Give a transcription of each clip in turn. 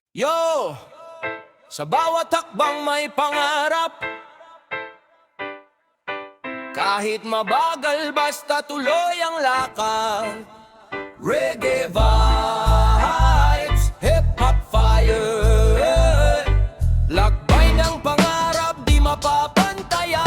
Yo! Sa bawat hakbang may pangarap, kahit mabagal basta tuloy ang lakad. Reggae vibes, hip-hop fire, lakbay ng pangarap di mapapantayan.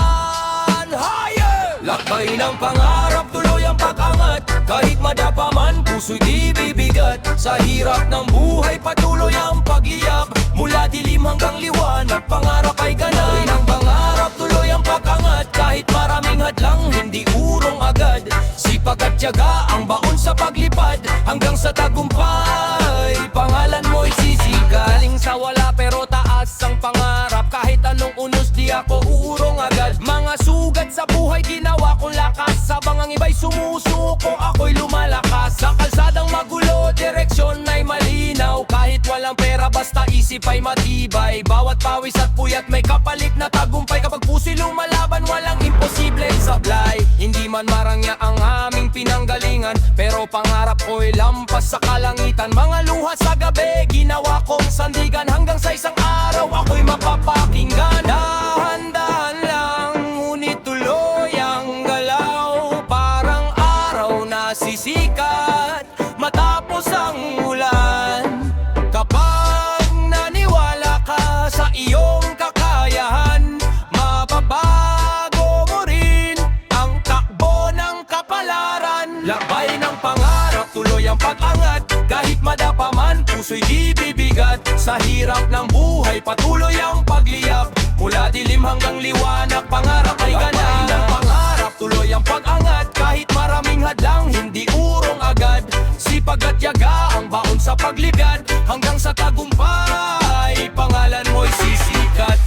Higher! Lakbay ng pangarap, tuloy ang pag-angat, kahit madapa man, puso'y di bibigat. Sa hirap ng buhay, patuloy ang pagliyab, mula dilim hanggang liwanag, pangarap ay ganap. Tuloy ng pangarap, tuloy ang pag-angat, kahit maraming hadlang, hindi urong agad. Sipag at tiyaga ang baon sa paglipad, hanggang sa tagumpay, pangalan mo'y sisikat. Galing sa wala pero taas ang pangarap, kahit anong unos di ako uurong agad. Mga sugat sa buhay ginawa kong lakas, habang ang iba'y sumusuko ako'y lumalakas. Sa kalsadang magulo, direksyon ay malinaw, kahit walang pera basta isip ay matibay. Bawat pawis at puyat may kapalit na tagumpay, kapag puso'y lumalaban walang imposibleng sablay. Hindi man marangya ang aming pinanggalingan, pero pangarap ko'y lampas sa kalangitan. Mga luha sa gabi, ginawa kong sandigan, hanggang sa isang araw ako'y mapapakinggan. Dahan-dahan lang, ngunit tuloy ang galaw, parang araw na sisikat matapos ang ulan. Kapag naniwala ka sa iyong kakayahan, mababago mo rin ang takbo ng kapalaran. Lakbay ng pangarap, tuloy ang pag-angat, kahit madapa man, puso'y di bibigat. Sa hirap ng buhay, patuloy ang pagliyab, mula dilim hanggang liwanag, pangarap ay ganap. Lakbay ng pangarap, tuloy ang pag-angat, kahit maraming hadlang, hindi urong agad. Sipag at tiyaga ang baon sa paglibad, hanggang sa tagumpay, pangalan mo'y sisikat.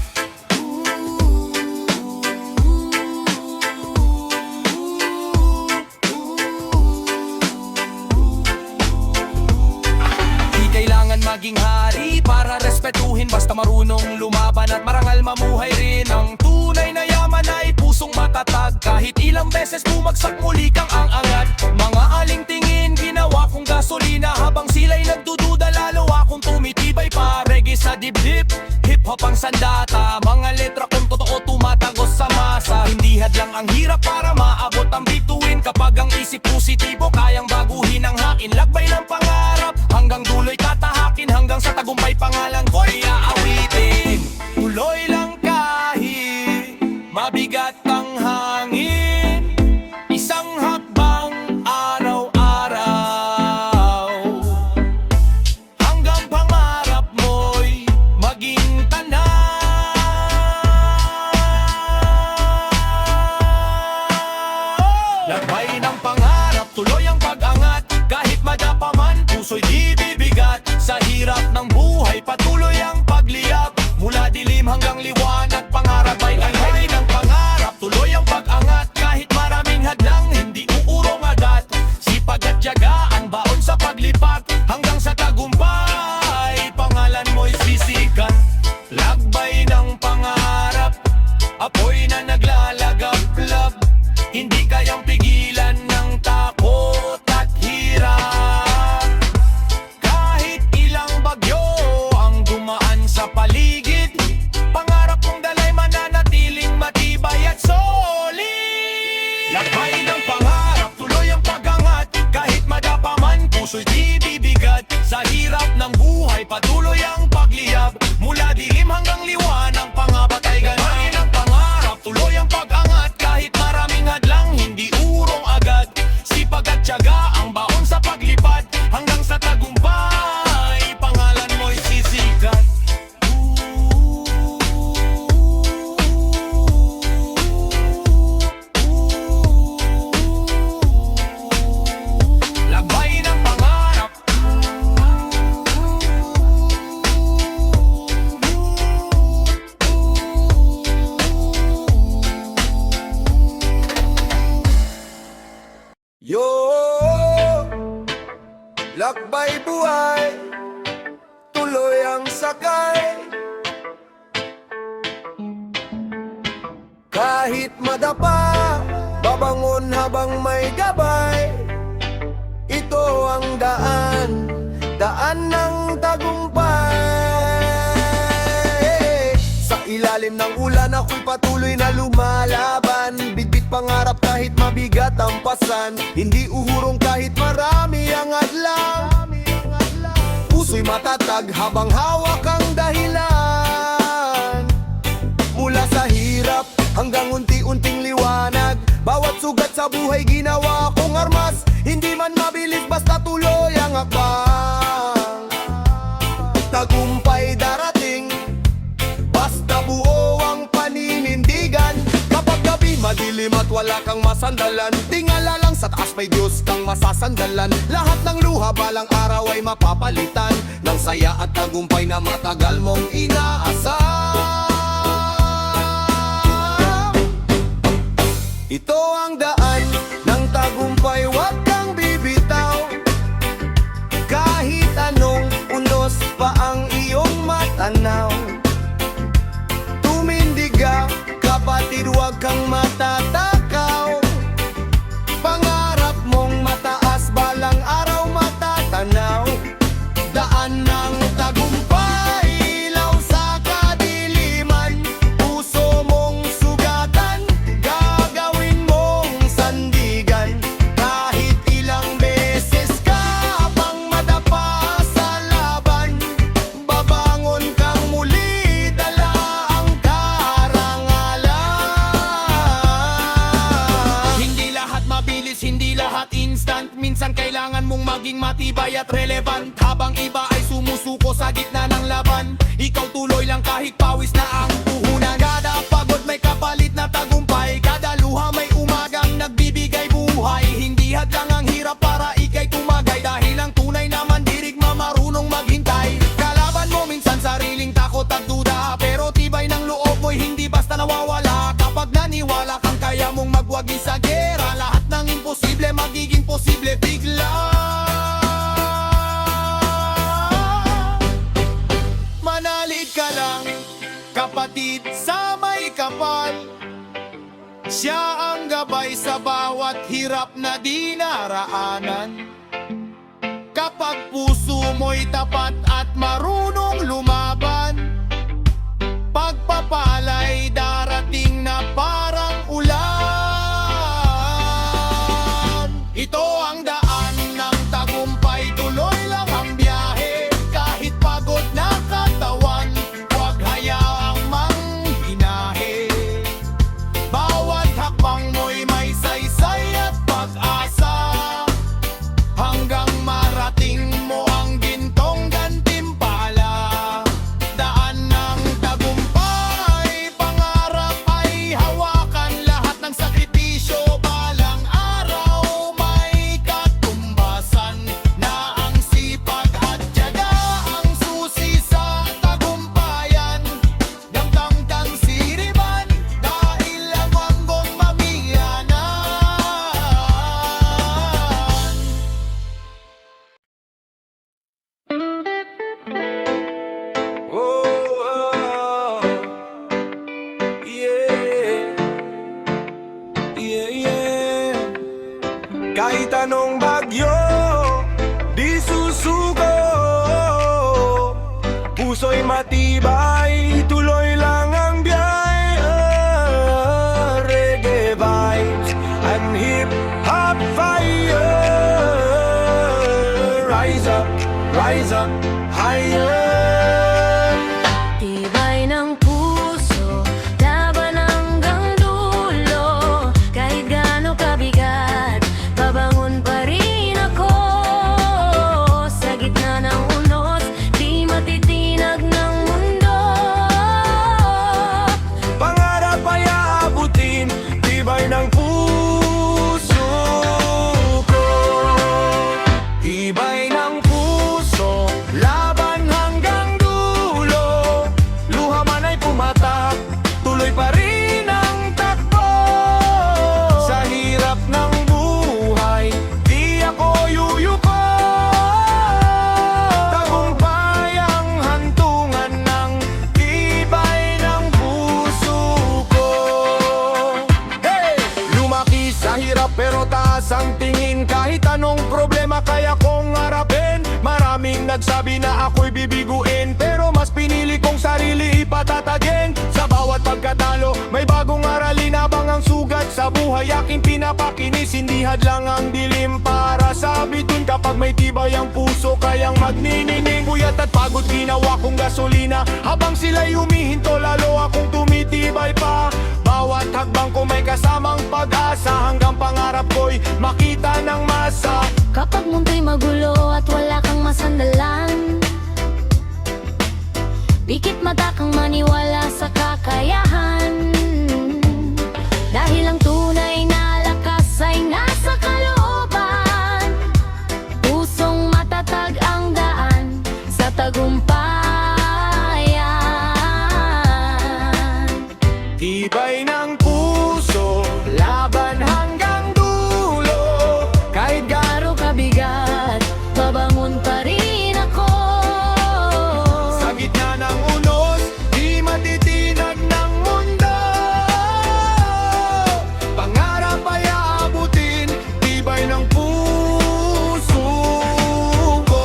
Di kailangan maging hari para respetuhin, basta marunong lumaban at marangal mamuhay rin. Ang tunay na yaman ay pusong matatag, kahit ilang beses bumagsak muli kang ang angat. Mga aling tingin ginawa kong gasolina, habang sila'y nagdududa lalo akong tumitibay pa. Reggae sa dibdib, hip-hop ang sandata, mga letra kong totoo tumatagos sa masa. Hindi hadlang ang hirap para maabot ang bituin, kapag ang isip positibo kayang baguhin ang hain. Lakbay ng pangarap, hanggang dulo'y tatahakin, hanggang sa tagumpay pangalan ko'y aawitin. Tuloy lang kahit mabigat ang hangin, isang hakbang araw-araw, hanggang pangarap mo'y maging tanaw. Lakbay ng pangarap, tuloy ang pag-angat, kahit madapa man, puso'y di bibigat. Sa hirap ng buhay, patuloy ang pagliyab, mula dilim hanggang liwanag, pangarap ay lakbay ng pangarap, tuloy ang pag-angat, kahit maraming hadlang, hindi uurong agad. Sipag at tiyaga ang baon sa paglipat, hanggang sa tagumpay, pangalan mo'y sisikat. Lakbay ng pangarap, apoy na naglalagablab, hindi kayang pigilan ng takot at hirap. Kahit ilang bagyo ang dumaan sa paligid, pangarap kong dalay mananatiling matibay at solid. Lakbay ng pangarap, tuloy ang pag-angat, kahit madapa man, puso'y di bibigat. Sa hirap ng buhay, patuloy ang pagliyab, mula dilim hanggang liwanag, pangarap ay ganap. Lakbay ng pangarap, tuloy ang pag-angat, kahit maraming hadlang, hindi urong agad. Sipag at tiyaga ang baon sa paglipad, hanggang sa tagumpay, pangalan mo'y sisikat. Lakbay ng pangarap, Yo, lakbay buhay, tuloy ang sakay, kahit madapa, babangon habang may gabay. Ito ang daan, daan ng tagumpay. ilalim ng ulan ako'y patuloy na lumalaban. Bitbit pangarap kahit mabigat ang pasan, hindi uhurong kahit marami ang adlang. Puso'y matatag habang hawak ang dahilan. Mula sa hirap hanggang unti-unting liwanag, bawat sugat sa buhay ginawa kong armas. Hindi man mabilis basta tuloy ang hakbang. Tagumpay darating basta buo ang paninindigan. Kapag gabi madilim at wala kang masandalan, tingala lang sa taas may Diyos kang masasandalan. Lahat ng luha balang araw ay mapapalitan ng saya at tagumpay na matagal mong inaasam. Ito ang daan ng tagumpay, huwag kang bibitaw. Kahit anong unos pa ang iyong matanaw, tumindig ka, kapatid, huwag kang matatakaw. Pangarap mong mataas, balang araw matatanaw. Daan ng tagumpay, ilaw sa kadiliman. Puso mong sugatan, gagawin mong sandigan. Kahit ilang beses ka pang madapa sa laban, babangon kang muli, dala ang karangalan. Hindi lahat mabilis, hindi lahat instant. Minsan kailangan mong maging matibay at relevant. Habang iba ay sumusuko sa gitna ng laban, ikaw tuloy lang kahit pawis na ang puhunan. Kada pagod may kapalit na tagumpay, kada luha may umagang nagbibigay buhay. Hindi hadlang ang hirap para ikay tumagay, dahil ang tunay naman dirigma marunong maghintay. Kalaban mo minsan sariling takot at duda, pero tibay ng loob mo'y hindi basta nawawala. Kapag naniwala kang kaya mong magwagi sa gera, lahat ng imposible magiging posible bigla. Manalig ka lang, kapatid, sa may kapal. Siya ang gabay sa bawat hirap na dinaraanan. Kapag puso mo'y tapat at marunong lumaban, pagpapala'y darating na parang ulan. Ito ang daan ng tagumpay, tuloy lang ang biyahe. Kahit pagod na katawan, huwag hayaang manghinahe. Bawat hakbang mo'y may saysay at pag-asa, hanggang marating mo ang gintong gantimpala. Daan ng tagumpay, pangarap ay hawakan. Lahat ng sakripisyo balang araw may katumbasan. Na ang sipag at tiyaga ang susi sa tagumpayan. Damdam kang siriman dahil ang wanggong mamiyanan. Oh, yeah, yeah, yeah. Kahit anong bagyo, di susuko. Puso'y matibay, tuloy lang ang biyahe. Reggae vibes and hip-hop fire. Rise up, higher. Tibay ng puso, laban hanggang dulo. Kahit gaano kabigat, babangon pa rin ako. Sa gitna ng unos, di matitinag ng mundo. Pangarap ay aabutin, tibay ng puso ko. Tibay ng puso, laban hanggang dulo. Luha man ay pumatak, tuloy pa rin ang takbo. Sa hirap ng buhay, di ako yuyuko. Tagumpay ang hantungan ng tibay ng puso ko. Hey! Lumaki sa hirap pero taas ang tingin. Kahit anong problema kaya kong harapin. Maraming nagsabi na ako'y bibiguin, pero mas pinili kong sarili ipatatagin. Sa bawat buhay aking pinapakinis. Hindi hadlang ang dilim para sa bituin. Kapag may tibay ang puso, kayang magniningning. Puyat at pagod ginawa kong gasolina. Habang sila'y humihinto, lalo akong tumitibay pa. Bawat hakbang ko may kasamang pag-asa, hanggang pangarap ko'y makita ng masa. Kapag mundo'y magulo at wala kang masandalan, pikit mata kang maniwala sa kakayahan. Dahil ang tunay na lakas ay nasa kalooban. Pusong matatag ang daan sa tagumpayan. Tibay ng puso, laban hanggang dulo. Kahit Garo kabigat, babangon pa rin ako. sa gitna ng unos, di matitinag ng mundo. Pangarap ay aabutin, tibay ng puso ko.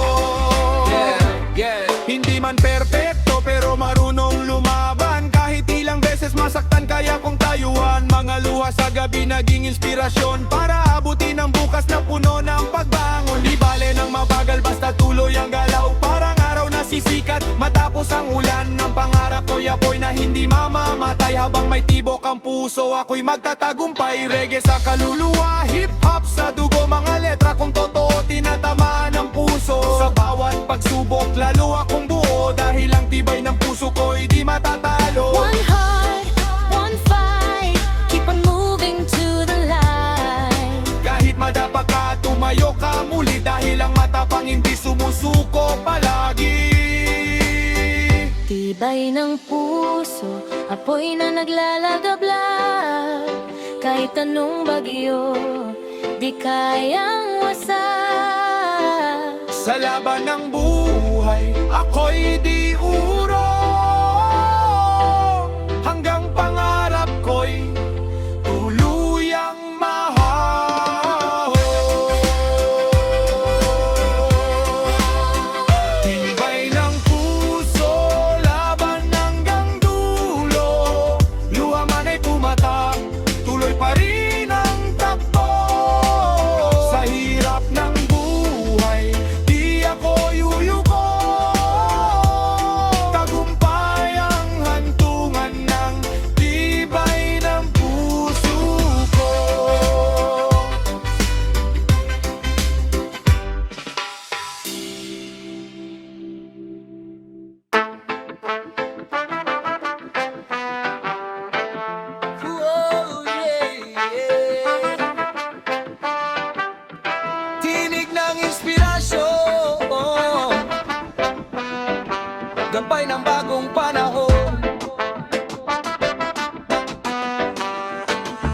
Hindi man perpekto pero marunong lumaban. Kahit ilang beses masaktan kaya kong tayuan. Mga luha sa gabi naging inspirasyon para abutin ang bukas na puno ng pagbangon. Di bale ng mabagal basta tuloy ang galaw. Parang araw na sisikat matapos ang ulan. Ng pangarap ko'y apoy na hindi mamamatay. Habang may tibok ang puso, ako'y magtatagumpay. Reggae sa kaluluwa, hip-hop sa dugo. Mga letra kung totoo tinatamaan ng puso. Sa bawat pagsubok lalo akong buo. Dahil ang tibay ng puso ko'y di matatalo. One heart, one fight, keep on moving to the light. Kahit madapa ka, tumayo ka muli. Dahil ang matapang hindi sumusuko palagi. Tibay ng puso, apoy na naglalagablab. Kahit anong bagyo, di kayang wasak. Sa laban ng buhay, ako'y di urong. Hanggang pangarap ko'y tuluyang mahal. Tibay ng puso, laban hanggang dulo. Luha man ay pumatak, tuloy pa rin ang takbo. Sa hirap ng buhay, di ako yuyuko. Tagumpay ang hantungan ng tibay ng puso ko. Tinig ng inspirasyon, gabay ng bagong panahon.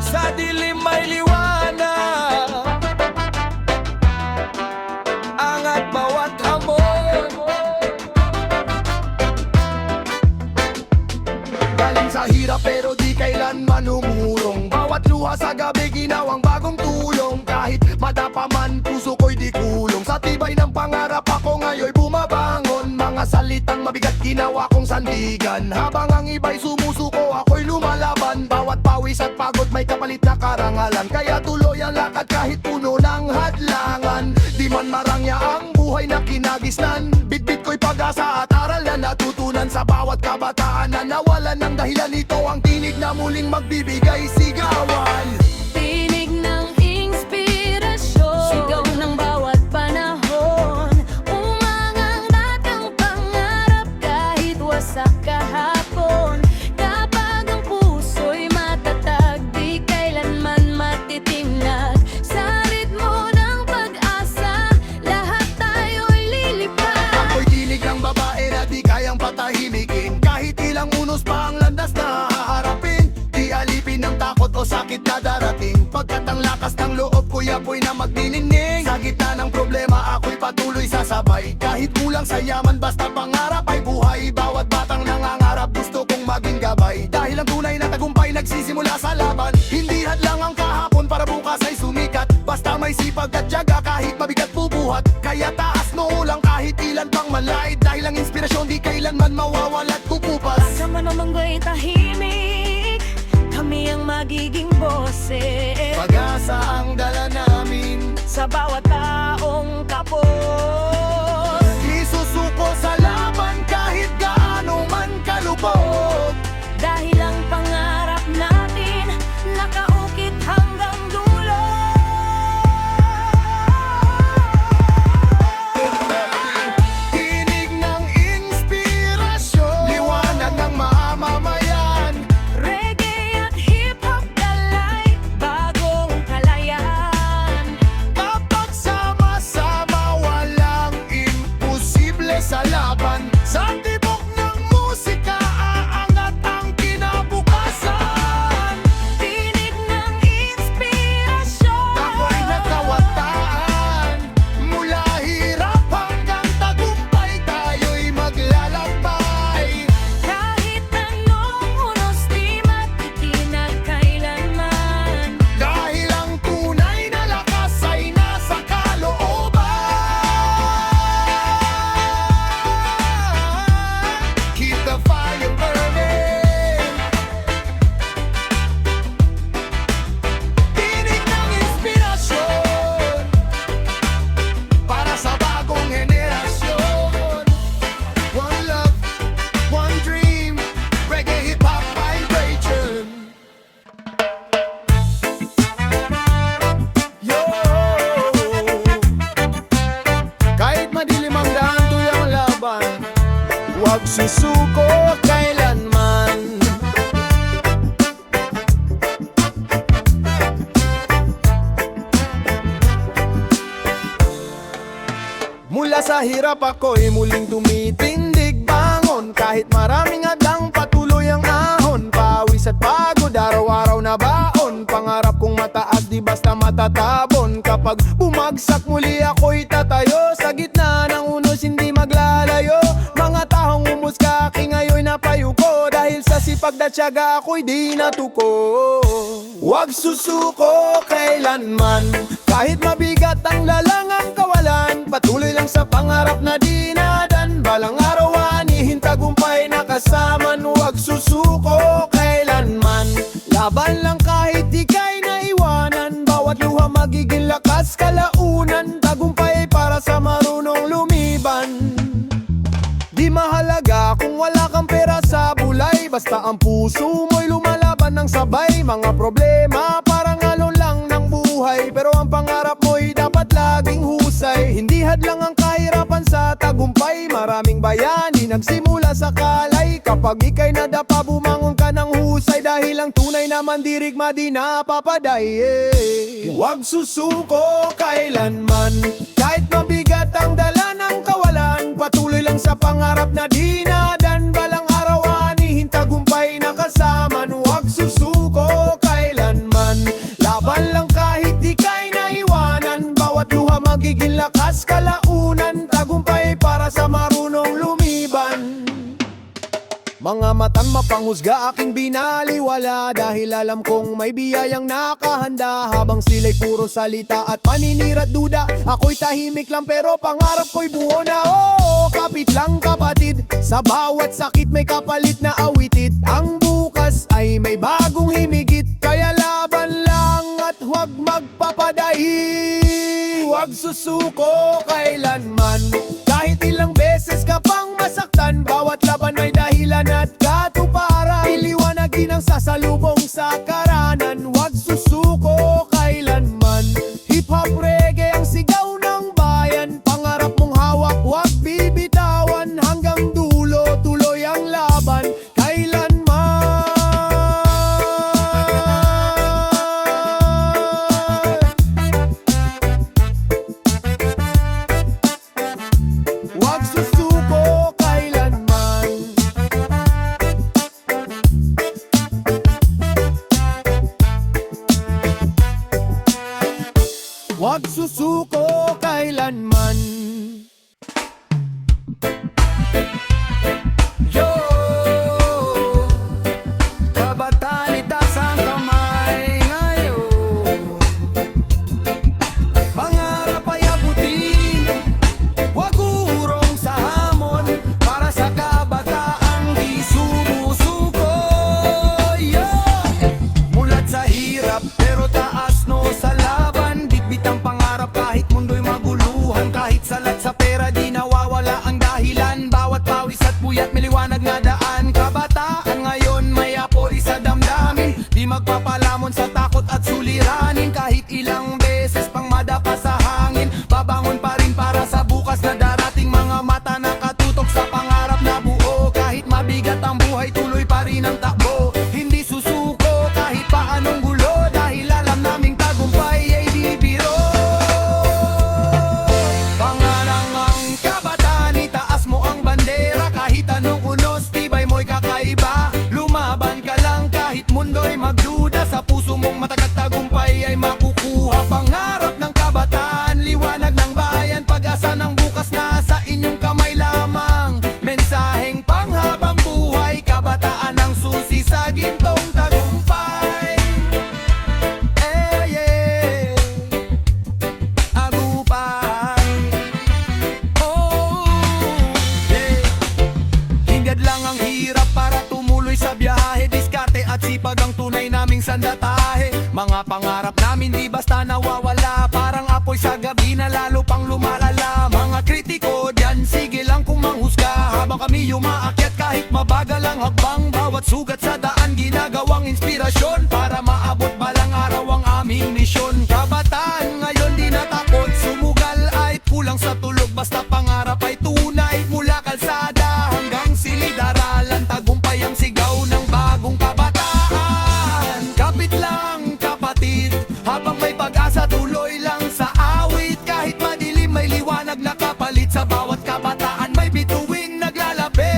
Sa dilim may liwanag, angat bawat hamon. Galing sa hirap pero di kailanman umurong. Bawat luha sa gabi ginawang bagong tulong. Kahit madapa man puso ko'y di kulong. Sa tibay ng pangarap ako ngayon'y bumabangon. Mga salitang mabigat ginawa kong sandigan. Habang ang iba'y sumusuko ako'y lumalaban. Bawat pawis at pagod may kapalit na karangalan. Kaya tuloy ang lakad kahit puno ng hadlangan. Di man marangya ang buhay na kinagisnan. Bitbit ko'y pag-asa at aral na natutunan. Sa bawat kabataan na nawalan ng dahilan. Ito ang tinig na muling magbibigay sigawan. Tinig ng inspirasyon, sigaw ng bawat panahon. Umangang ang pangarap kahit wasak kahapon. Kapag ang puso'y matatag, di kailanman matitimlag. Sa ritmo ng pag-asa, lahat tayo'y lilipad. Ako'y tinig ng babae na di kayang patahimikin. Kahit ilang unos pa ang landas na haharapin. Di alipin ng takot o sakit na darating. Pagkat ang lakas ng loob ko'y apoy na magdinining. Sa gitna ng problema ako'y patuloy sasabay. Kahit kulang sa yaman basta pangarap ay buhay. Bawat batang nangangarap gusto kong maging gabay. Dahil ang tunay na tagumpay nagsisimula sa laban. Hindi hadlang ang kahapon para bukas ay sumikat. Basta may sipag at tiyaga kahit mabigat bubuhat. Kaya taas noo lang kahit ilan pang malait. Dahil ang inspirasyon di kailanman mawawala at kukupas. Sa manamanggo'y tahimik, kami ang magiging boses. Pag-asa ang dala namin, Sa bawat taong kapos. isusuko sa laban kahit gaano man kalubog. Dahil ang pangarap natin nakaukit hanggang dulo. Tinig ng inspirasyon, liwanag ng mamamayan. Reggae at hip-hop dalay bagong kalayan. Kapag sama-sama, walang imposible sa laban. Sa tibok ng musika, aangat ang kinabukasan. Tinig ng inspirasyon. Ako'y nakawataan. Mula hirap hanggang tagumpay, tayo'y maglalakbay. Kahit anong unos di matitinag kailanman. Dahil ang tunay na lakas ay nasa kalooban. Keep the fire burning. Tinig ng inspirasyon para sa bagong henerasyon. One love, one dream, reggae hip-hop vibration. Yo! Kahit madilim ang daan tuyang laban, huwag susuko kailanman. Mula sa hirap ako'y muling tumitindig bangon. Kahit maraming adang patuloy ang ahon. Pawis at pagod, araw-araw na baon. Pangarap kong mataas, di basta matatabon. Kapag bumagsak muli ako'y tatayo. Sa gitna ng unos hindi maglalayo. Mga taong umuskaki ngayon'y napayuko. Dahil sa sipag na tiyaga ako'y di natuko. Huwag susuko kailanman. Kahit mabigat ang lalangang kawalan, patuloy lang sa pangarap na dinadan. Balang araw anihin tagumpay na kasaman. Huwag susuko kailanman. Laban lang kahit di kay naiwanan. Bawat luha magiging lakas kalaunan. Tagumpay para sa marunong lumiban. Di mahalaga kung wala kang pera sa bulay. Basta ang puso mo'y lumalaban ng sabay. Mga problema parang alon lang ng buhay. Pero ang pangarap mo'y dapat laging husay. Hindi hadlang ang kahirapan sa tagumpay. Maraming bayani nagsimula sa kalay. Kapag ika'y nadapa, bumangon ka ng husay. Dahil ang tunay na mandirigma di napapaday. Huwag susuko kailanman. Kahit mabigat ang dala ng kawalan, patuloy lang sa pangarap na dinadan. Balang araw anihin tagumpay na kasaman. Huwag susuko kailanman. Laban lang kahit di kay naiwanan. Bawat luha magiging lakas kalaunan. Tagumpay para sa marunong lumiban. Mga matang mapanghusga aking binaliwala. Dahil alam kong may biyayang nakahanda. Habang sila'y puro salita at paninira't duda, ako'y tahimik lang pero pangarap ko'y buo na. Oo, kapit lang kapatid. Sa bawat sakit may kapalit na awitit. Ang bukas ay may bagong himigit. Kaya laban lang at huwag magpapadahi. Huwag susuko kailanman. Kahit ilang beses ka pang masaktan, bawat laban may dahilan at katuparan. Iliwanagin ang sasalubong sa karanan. Huwag susuko kailanman. Hip-hop reggae ang sigaw ng bayan. Pangarap mong hawak, huwag bibitawan. Hanggang dulo, tuloy ang laban kailanman. Huwag susuko kailanman. liwanag na daan. Kabataan ngayon may apoy sa damdamin, di magpapalamon sa takot at suliranin. Kahit ilang beses pang madapa sa hangin, babangon pa rin para sa bukas na darating. Mga mata nakatutok sa pangarap na buo, kahit mabigat ang buhay tuloy pa rin ang takbo. Hindi susuko kahit pa anong gulo, dahil alam naming tagumpay ay di biro. Pangarang ang kabataan, itaas mo ang bandera. Kahit anong unos, tibay mo'y kakaiba. Lumaban ka lang kahit mundo'y magduda, sa puso mong matagat tagumpay ay makukuha. Pangarap ng kabataan, liwanag ng bayan, pag-asa ng bukas nasa inyong kamay lamang. Mensaheng panghabang buhay, kabataan ang susi sa gintong tagumpay. Yeah. Agupay. Oh, yeah. Hingad lang ang hirap para tumuloy sa biyahe, diskarte at sipag ang tunay naming sandatahe. Mga pangarap namin di basta nawawala, parang apoy sa gabi na lalo pang lumalala. Mga kritiko dyan, sige lang kung manghusga, habang kami umaakyat kahit mabagal ang hakbang. Bawat sugat sa daan ginagawang inspirasyon, para maabot balang araw ang aming misyon. Kabataan ngayon di natakot sumugal, ay kulang sa tulog basta pangarap ay tunay. Mula kalsada hanggang silid-aralan, tagumpay ang sigaw ng bagong kabataan. Kapit lang kapatid, habang may pag-asa tuloy lang sa awit. Kahit madilim may liwanag na kapalit, sa bawat kabataan may bituin naglalapit.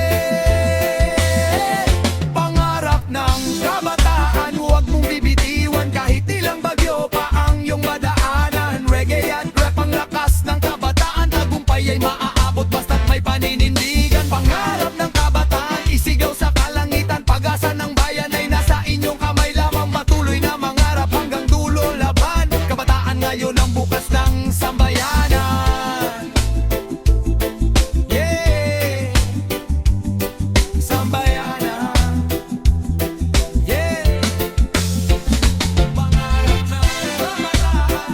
Pangarap ng kabataan, huwag mong bibitiwan kahit ilang bagyo pa ang iyong madaanan. Reggae at rap ang lakas ng kabataan, tagumpay ay maaabot basta't may paninindigan. Pangarap ng kabataan, isigaw sa kalangitan, pag-asa ng bayan ay nasa inyong kamay lamang. Patuloy na mangarap hanggang dulo laban, kabataan ngayon ang bukas ng sambayanan. Yeah, sambayanan. Yeah, pangarap ng kabataan.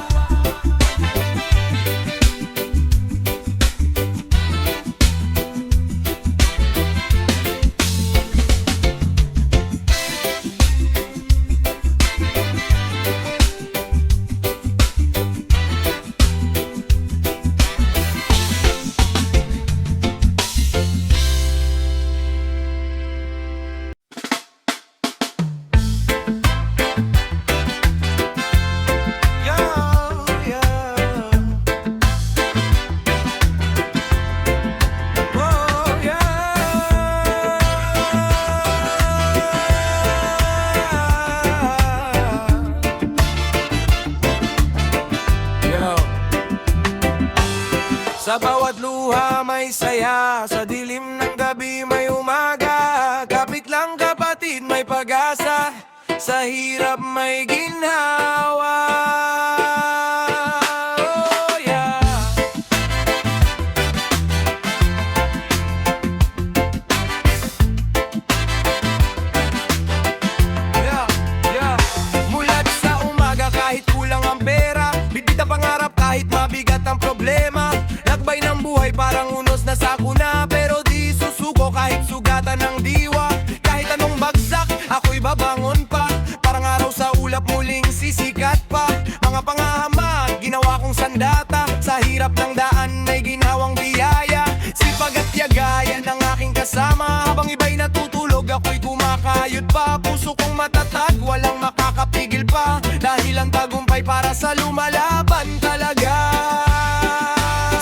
Sa bawat luha may saya, sa dilim ng gabi may umaga. Kapit lang kapatid, may pag-asa, sa hirap may ginhawa. Oh yeah. Yeah. Mulat sa umaga kahit kulang ang pera, bitbit ang pangarap kahit mabigat ang problema. Lakbay ng buhay parang unos na sakuna, pero di susuko kahit sugatan ng diwa. Kahit anong bagsak, ako'y babangon pa, parang araw sa ulap muling sisikat pa. Mga pangahamag, ginawa kong sandata, sa hirap ng daan ay ginawang biyaya. Sipag at yagaya ng aking kasama, habang iba'y natutulog ako'y kumakayod pa. Puso kong matatag, walang makakapigil pa, dahil ang tagumpay para sa lumalaban talaga.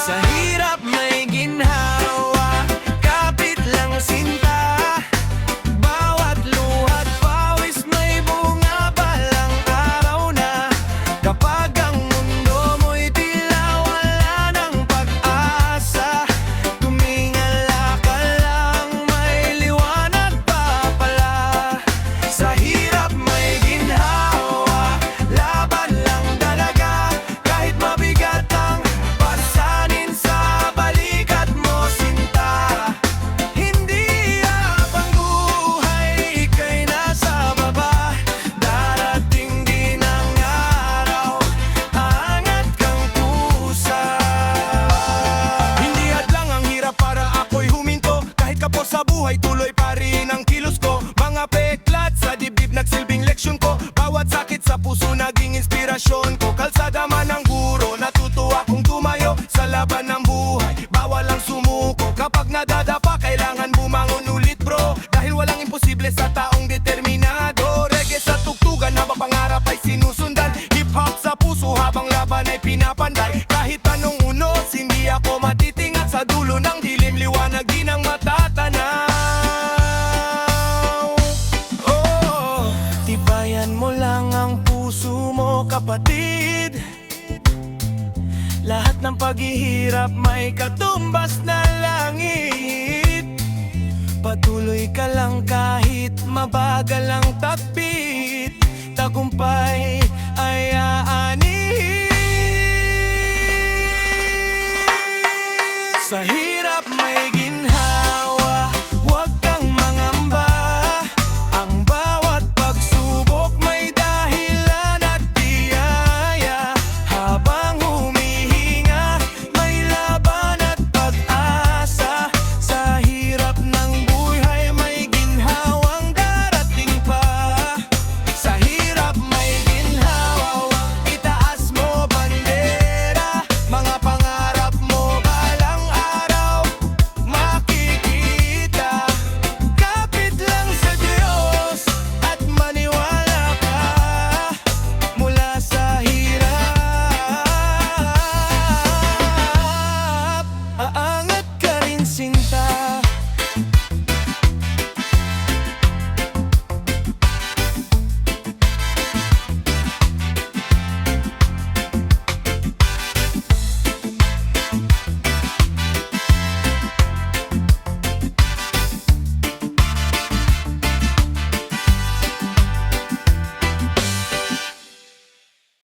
Sa hirap may ginhawa, kapit lang sinta, bawat luhat pawis may bunga palang araw na. Kapag ang mundo mo'y tila wala ng pag-asa, tumingala ka lang may liwanag pa pala. Sa hirap may ginhawa, laban lang talaga. inspirasyon ko, kalsada man ang guro. Natuto akong tumayo sa laban ng buhay. Bawal ang sumuko, kapag nadadapa kailangan bumangon ulit bro. Dahil walang imposible sa taong determinado. Reggae sa tugtugan habang pangarap ay sinusundan. Hip-hop sa puso habang laban ay pinapanday. Kahit anong unos, hindi ako matitingat. Sa dulo ng dilim, liwanag din ang matatanaw. Oh, tibayan mo lang ang puso mo kapatid. Lahat ng paghihirap may katumbas na langit. Patuloy ka lang kahit mabagal ang takbit. Tagumpay ay aanihin. Sa